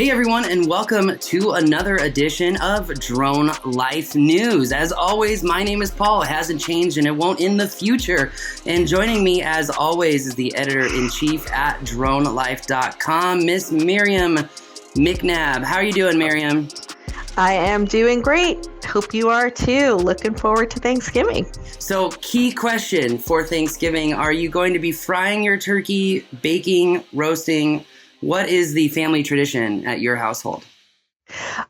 Hey everyone, and welcome to another edition of Drone Life News. As always, my name is Paul. It hasn't changed and it won't in the future. And joining me, as always, is the editor-in-chief at dronelife.com, Miss Miriam McNabb. How are you doing, Miriam? I am doing great. Hope you are too. Looking forward to Thanksgiving. So, key question for Thanksgiving. Are you going to be frying your turkey, baking, roasting? What is the family tradition at your household?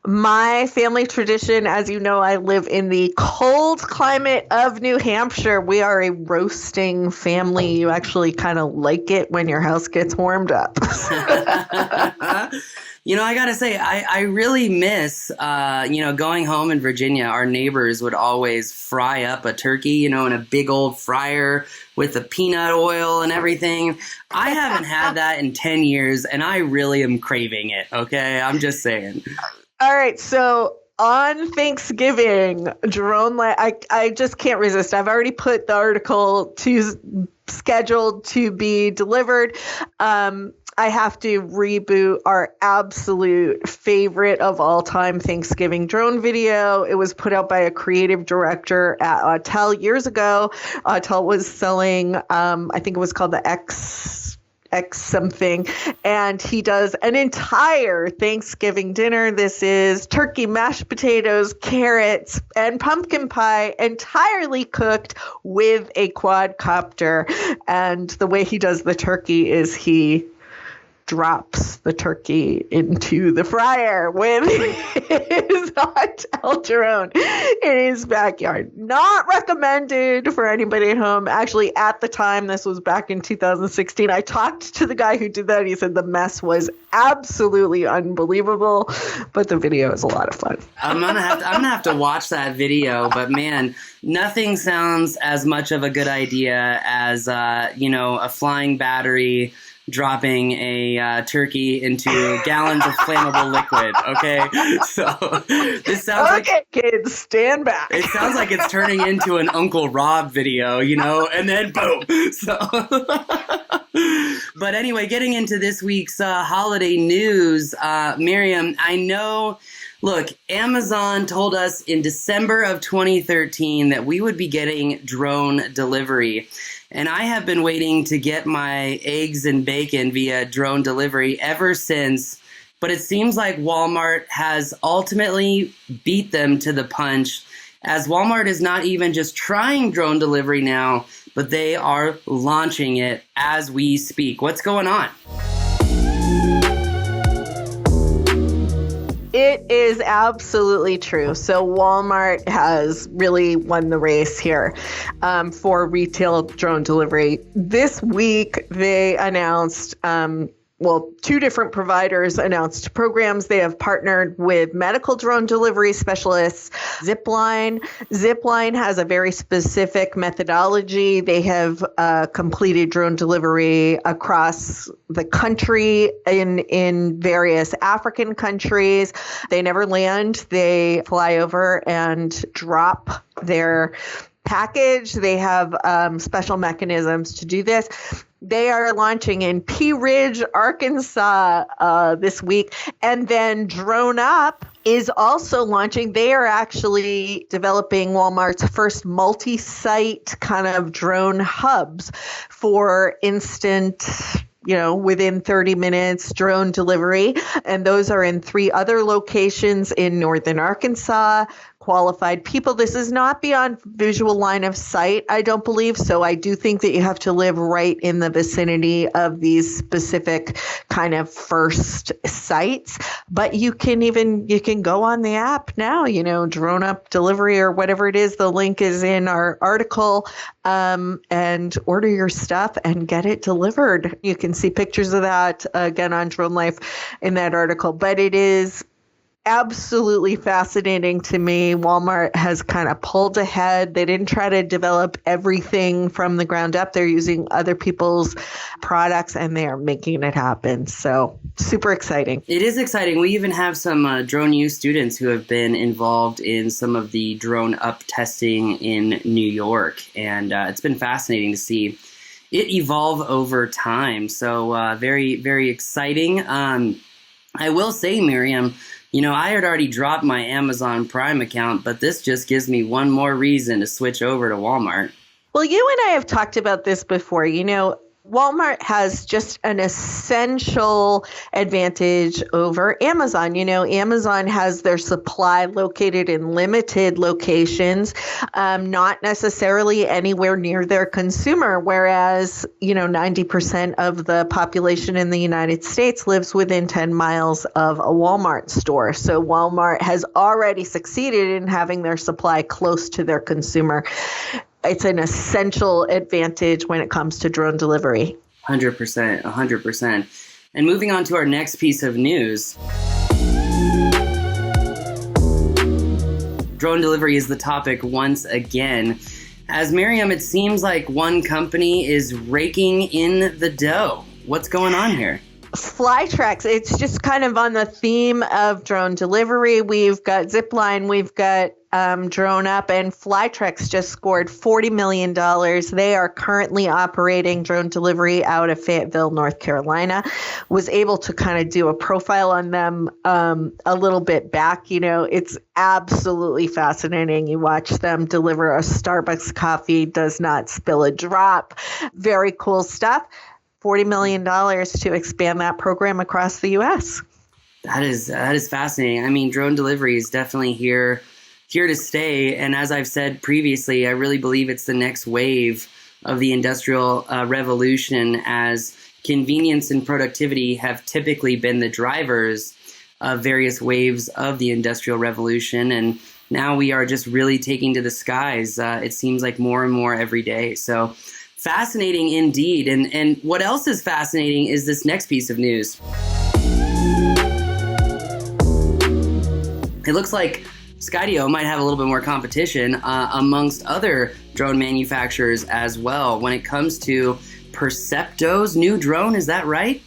My family tradition, as you know, I live in the cold climate of New Hampshire. We are a roasting family. You actually kind of like it when your house gets warmed up. You know, I got to say, I really miss, going home in Virginia. Our neighbors would always fry up a turkey, in a big old fryer with the peanut oil and everything. I haven't had that in 10 years, and I really am craving it, okay? I'm just saying. All right, so on Thanksgiving, I just can't resist. I've already put the article scheduled to be delivered. I have to reboot our absolute favorite of all time Thanksgiving drone video. It was put out by a creative director at Autel years ago. Autel was selling, I think it was called the X something, and he does an entire Thanksgiving dinner. This is turkey, mashed potatoes, carrots, and pumpkin pie, entirely cooked with a quadcopter. And the way he does the turkey is he drops the turkey into the fryer with his hot drone in his backyard. Not recommended for anybody at home. Actually, at the time, this was back in 2016, I talked to the guy who did that, and he said the mess was absolutely unbelievable, but the video is a lot of fun. I'm gonna have to watch that video, but man, nothing sounds as much of a good idea as a flying battery dropping a turkey into gallons of flammable liquid. Okay, so this sounds like kids, stand back. It sounds like it's turning into an Uncle Rob video, and then boom. So, but anyway, getting into this week's holiday news, Miriam, I know. Look, Amazon told us in December of 2013 that we would be getting drone delivery. And I have been waiting to get my eggs and bacon via drone delivery ever since. But it seems like Walmart has ultimately beat them to the punch, as Walmart is not even just trying drone delivery now, but they are launching it as we speak. What's going on? It is absolutely true. So Walmart has really won the race here for retail drone delivery. This week, they announced, two different providers announced programs. They have partnered with medical drone delivery specialists, Zipline. Zipline has a very specific methodology. They have completed drone delivery across the country in various African countries. They never land. They fly over and drop their package. They have special mechanisms to do this. They are launching in Pea Ridge, Arkansas this week. And then Drone Up is also launching. They are actually developing Walmart's first multi-site kind of drone hubs for instant, within 30 minutes drone delivery. And those are in 3 other locations in northern Arkansas. Qualified people. This is not beyond visual line of sight, I don't believe. So I do think that you have to live right in the vicinity of these specific kind of first sites. But you can go on the app now, Drone Up Delivery or whatever it is. The link is in our article, and order your stuff and get it delivered. You can see pictures of that again on Drone Life in that article. But it is absolutely fascinating to me. Walmart has kind of pulled ahead. They didn't try to develop everything from the ground up. They're using other people's products and they are making it happen. So super exciting. It is exciting. We even have some Drone U students who have been involved in some of the Drone Up testing in New York. And it's been fascinating to see it evolve over time. So very, very exciting. I will say, Miriam, I had already dropped my Amazon Prime account, but this just gives me one more reason to switch over to Walmart. Well, you and I have talked about this before. Walmart has just an essential advantage over Amazon. Amazon has their supply located in limited locations, not necessarily anywhere near their consumer, whereas, 90% of the population in the United States lives within 10 miles of a Walmart store. So Walmart has already succeeded in having their supply close to their consumer. It's an essential advantage when it comes to drone delivery. 100%, 100%. And moving on to our next piece of news. Drone delivery is the topic once again. As Miriam, it seems like one company is raking in the dough. What's going on here? Flytrex, it's just kind of on the theme of drone delivery. We've got Zipline, we've got Drone Up, and Flytrex just scored $40 million. They are currently operating drone delivery out of Fayetteville, North Carolina. Was able to kind of do a profile on them a little bit back. It's absolutely fascinating. You watch them deliver a Starbucks coffee, does not spill a drop. Very cool stuff. $40 million to expand that program across the U.S. That is fascinating. I mean, drone delivery is definitely here to stay. And as I've said previously, I really believe it's the next wave of the industrial revolution, as convenience and productivity have typically been the drivers of various waves of the industrial revolution. And now we are just really taking to the skies. It seems like more and more every day. So fascinating indeed. And what else is fascinating is this next piece of news. It looks like Skydio might have a little bit more competition amongst other drone manufacturers as well when it comes to Percepto's new drone. Is that right?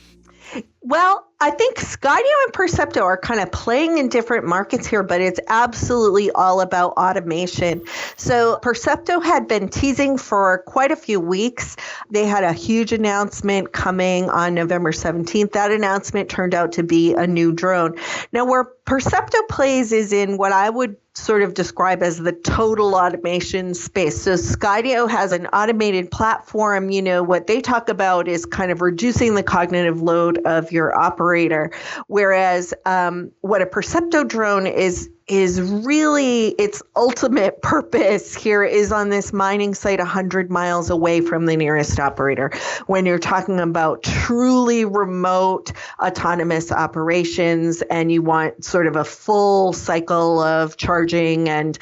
Well, I think Skydio and Percepto are kind of playing in different markets here, but it's absolutely all about automation. So Percepto had been teasing for quite a few weeks. They had a huge announcement coming on November 17th. That announcement turned out to be a new drone. Now, where Percepto plays is in what I would sort of describe as the total automation space. So Skydio has an automated platform. What they talk about is kind of reducing the cognitive load of your operator, whereas what a Percepto drone is really its ultimate purpose here is on this mining site 100 miles away from the nearest operator. When you're talking about truly remote autonomous operations and you want sort of a full cycle of charging and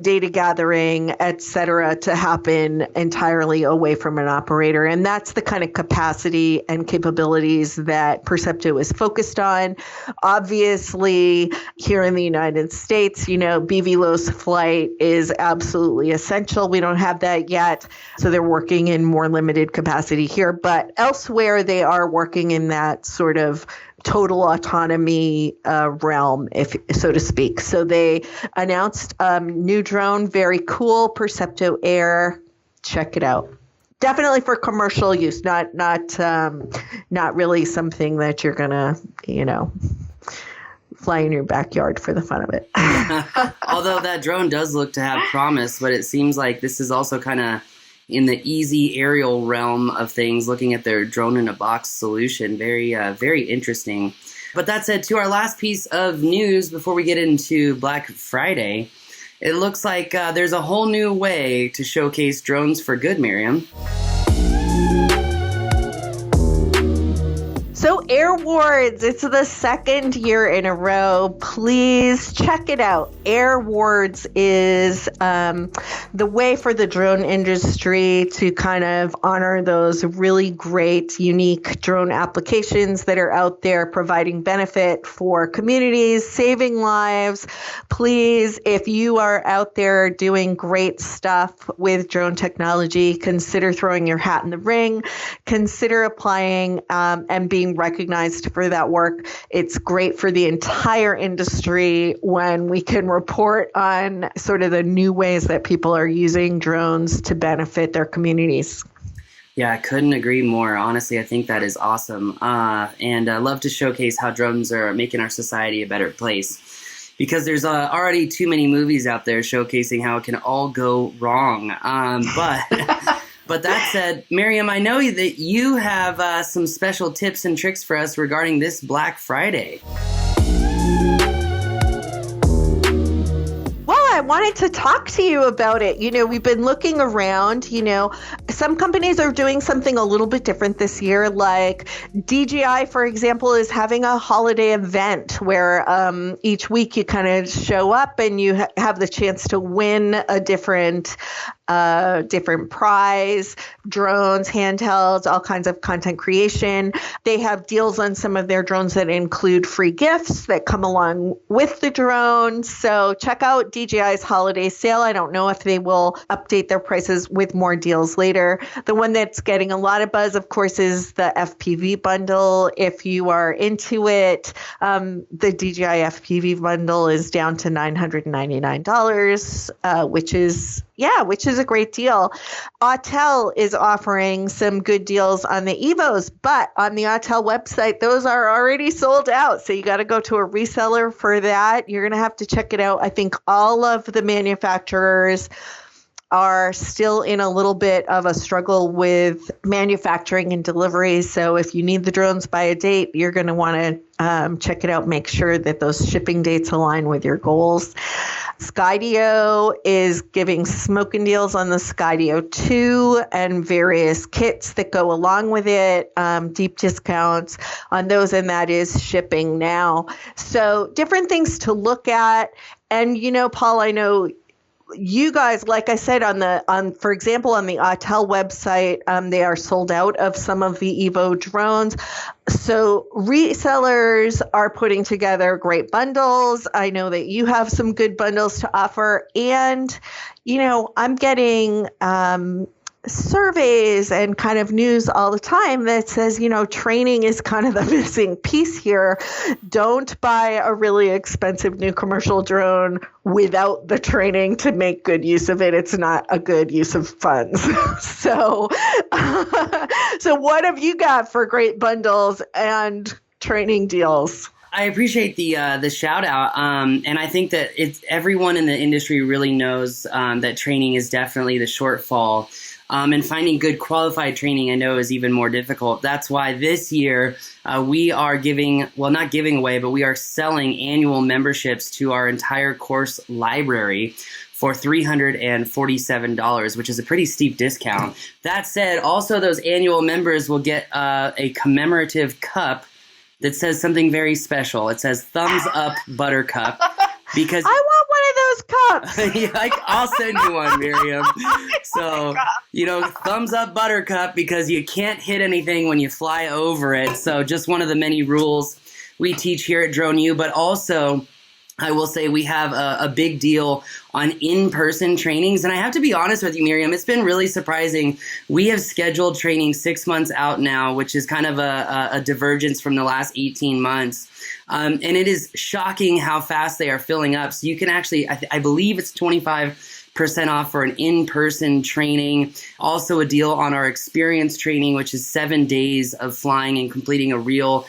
data gathering, et cetera, to happen entirely away from an operator. And that's the kind of capacity and capabilities that Percepto is focused on. Obviously, here in the United States, BVLOS flight is absolutely essential. We don't have that yet, so they're working in more limited capacity here. But elsewhere, they are working in that sort of total autonomy realm, if so to speak. So they announced new drone, very cool, Percepto Air. Check it out. Definitely for commercial use, not really something that you're gonna, fly in your backyard for the fun of it. Although that drone does look to have promise, but it seems like this is also kind of in the easy aerial realm of things, looking at their drone in a box solution. Very, very interesting. But that said, to our last piece of news before we get into Black Friday, it looks like there's a whole new way to showcase drones for good, Miriam. So Airworks, it's the second year in a row. Please check it out. Airworks is the way for the drone industry to kind of honor those really great, unique drone applications that are out there providing benefit for communities, saving lives. Please, if you are out there doing great stuff with drone technology, consider throwing your hat in the ring. Consider applying and being recognized for that work. It's great for the entire industry when we can report on sort of the new ways that people are using drones to benefit their communities. Yeah, I couldn't agree more. Honestly, I think that is awesome. And I love to showcase how drones are making our society a better place. Because there's already too many movies out there showcasing how it can all go wrong. But but that said, Miriam, I know that you have some special tips and tricks for us regarding this Black Friday. I wanted to talk to you about it. We've been looking around, some companies are doing something a little bit different this year. Like DJI, for example, is having a holiday event where each week you kind of show up and you have the chance to win a different prize, drones, handhelds, all kinds of content creation. They have deals on some of their drones that include free gifts that come along with the drone. So check out DJI's holiday sale. I don't know if they will update their prices with more deals later. The one that's getting a lot of buzz, of course, is the FPV bundle. If you are into it, the DJI FPV bundle is down to $999, which is a great deal. Autel is offering some good deals on the Evos, but on the Autel website, those are already sold out. So you got to go to a reseller for that. You're going to have to check it out. I think all of the manufacturers are still in a little bit of a struggle with manufacturing and delivery. So if you need the drones by a date, you're going to want to check it out. Make sure that those shipping dates align with your goals. Skydio is giving smoking deals on the Skydio 2 and various kits that go along with it, deep discounts on those, and that is shipping now. So different things to look at. And, Paul, I know you guys, like I said, for example, on the Autel website, they are sold out of some of the Evo drones. So resellers are putting together great bundles. I know that you have some good bundles to offer. And, I'm getting surveys and kind of news all the time that says, training is kind of the missing piece here. Don't buy a really expensive new commercial drone without the training to make good use of it. It's not a good use of funds. So what have you got for great bundles and training deals? I appreciate the shout out, and I think that everyone in the industry really knows that training is definitely the shortfall. And finding good qualified training, I know, is even more difficult. That's why this year we are not giving away, but we are selling annual memberships to our entire course library for $347, which is a pretty steep discount. That said, also those annual members will get a commemorative cup that says something very special. It says "Thumbs Up Buttercup." Because I want one of those cups. Yeah, I'll send you one, Miriam. So, thumbs up Buttercup, because you can't hit anything when you fly over it. So just one of the many rules we teach here at Drone U. But also, I will say we have a big deal on in-person trainings. And I have to be honest with you, Miriam, it's been really surprising. We have scheduled training 6 months out now, which is kind of a divergence from the last 18 months. And it is shocking how fast they are filling up. So you can actually, I believe it's 25% off for an in-person training. Also a deal on our experience training, which is 7 days of flying and completing a real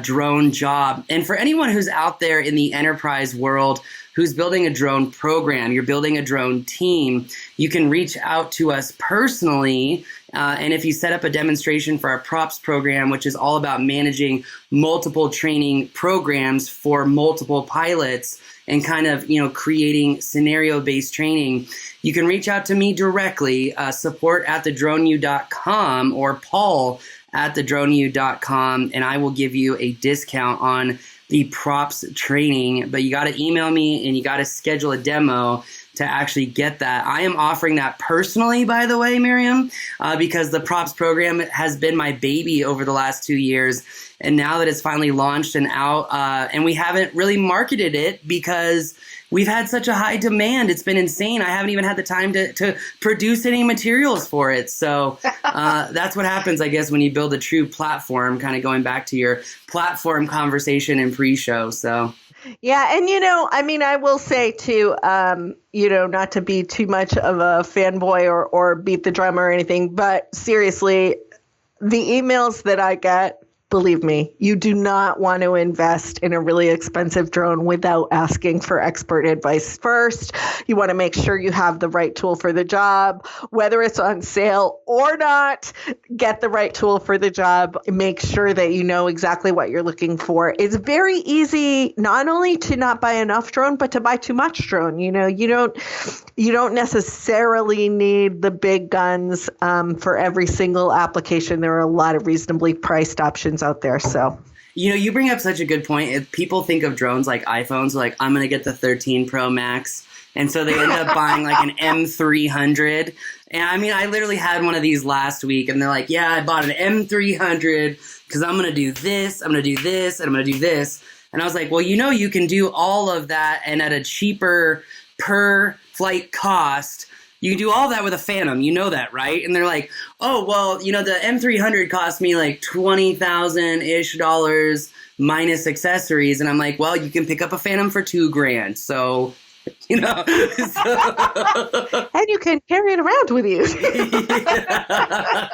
drone job. And for anyone who's out there in the enterprise world who's building a drone program, you're building a drone team, you can reach out to us personally. And if you set up a demonstration for our props program, which is all about managing multiple training programs for multiple pilots and kind of, creating scenario-based training, you can reach out to me directly, support@thedroneu.com or paul@thedroneu.com, and I will give you a discount on the props training. But you got to email me and you got to schedule a demo to actually get that. I am offering that personally, by the way, Miriam, because the props program has been my baby over the last 2 years. And now that it's finally launched and out, and we haven't really marketed it because we've had such a high demand. It's been insane. I haven't even had the time to produce any materials for it. So that's what happens, I guess, when you build a true platform, kind of going back to your platform conversation in pre-show. So Yeah, and I will say too, not to be too much of a fanboy or beat the drum or anything, but seriously, the emails that I get, believe me, you do not want to invest in a really expensive drone without asking for expert advice first. You want to make sure you have the right tool for the job, whether it's on sale or not. Get the right tool for the job. Make sure that you know exactly what you're looking for. It's very easy not only to not buy enough drone, but to buy too much drone. You don't necessarily need the big guns for every single application. There are a lot of reasonably priced options out there. So, you bring up such a good point. If people think of drones like iPhones, like I'm going to get the 13 Pro Max. And so they end up buying like an M300. And I literally had one of these last week and they're like, yeah, I bought an M300 because I'm going to do this, I'm going to do this, and I'm going to do this. And I was like, well, you can do all of that and at a cheaper per flight cost. You can do all that with a Phantom, you know that, right? And they're like, oh, well, the M300 cost me like $20,000-ish minus accessories. And I'm like, well, you can pick up a Phantom for $2,000. So, and you can carry it around with you. Yeah.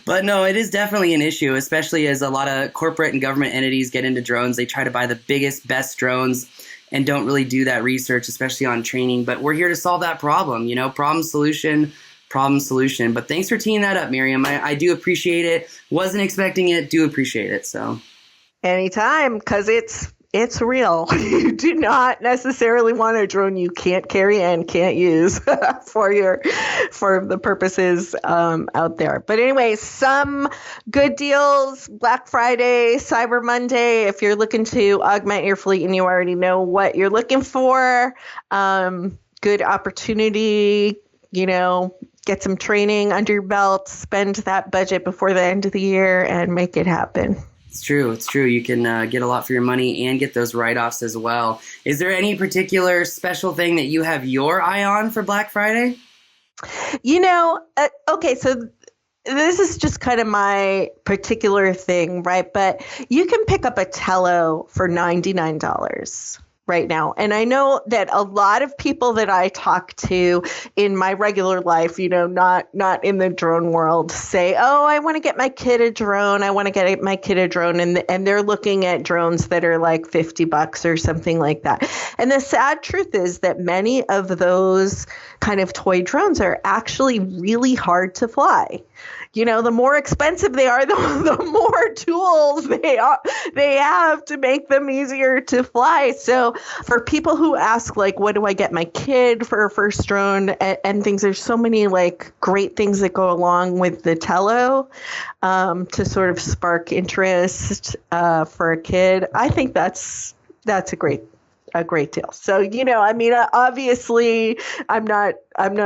But no, it is definitely an issue, especially as a lot of corporate and government entities get into drones. They try to buy the biggest, best drones and don't really do that research, especially on training. But we're here to solve that problem, problem solution. But thanks for teeing that up, Miriam. I do appreciate it. Wasn't expecting it. Do appreciate it. So anytime, because it's real. You do not necessarily want a drone you can't carry and can't use for the purposes out there. But anyway, some good deals, Black Friday, Cyber Monday. If you're looking to augment your fleet and you already know what you're looking for, good opportunity, get some training under your belt, spend that budget before the end of the year and make it happen. It's true. You can get a lot for your money and get those write-offs as well. Is there any particular special thing that you have your eye on for Black Friday? Okay, so this is just kind of my particular thing, right? But you can pick up a Tello for $99 right now. And I know that a lot of people that I talk to in my regular life, not in the drone world, say, oh, I want to get my kid a drone. And they're looking at drones that are like $50 or something like that. And the sad truth is that many of those kind of toy drones are actually really hard to fly. The more expensive they are, the more tools they have to make them easier to fly. So for people who ask, like, what do I get my kid for a first drone and things, there's so many like great things that go along with the Tello to sort of spark interest for a kid. I think that's a great deal. So, obviously I'm not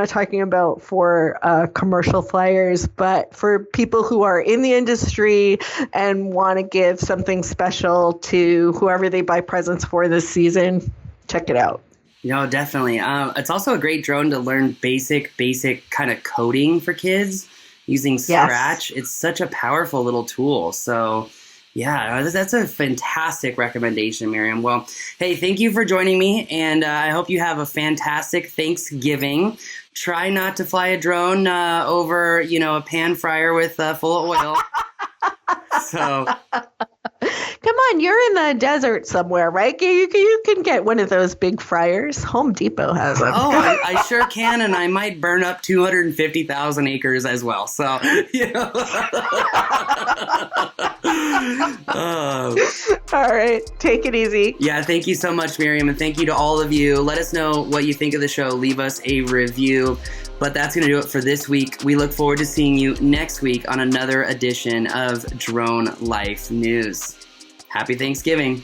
talking about for commercial flyers, but for people who are in the industry and want to give something special to whoever they buy presents for this season, check it out. Definitely. It's also a great drone to learn basic kind of coding for kids using Scratch. Yes. It's such a powerful little tool. So yeah, that's a fantastic recommendation, Miriam. Well, hey, thank you for joining me, and I hope you have a fantastic Thanksgiving. Try not to fly a drone over, a pan fryer with full of oil. So, come on, you're in the desert somewhere, right? You can get one of those big fryers. Home Depot has them. Oh, I sure can, and I might burn up 250,000 acres as well. So, All right, take it easy. Yeah, thank you so much, Miriam, and thank you to all of you. Let us know what you think of the show. Leave us a review. But that's going to do it for this week. We look forward to seeing you next week on another edition of Drone Life News. Happy Thanksgiving.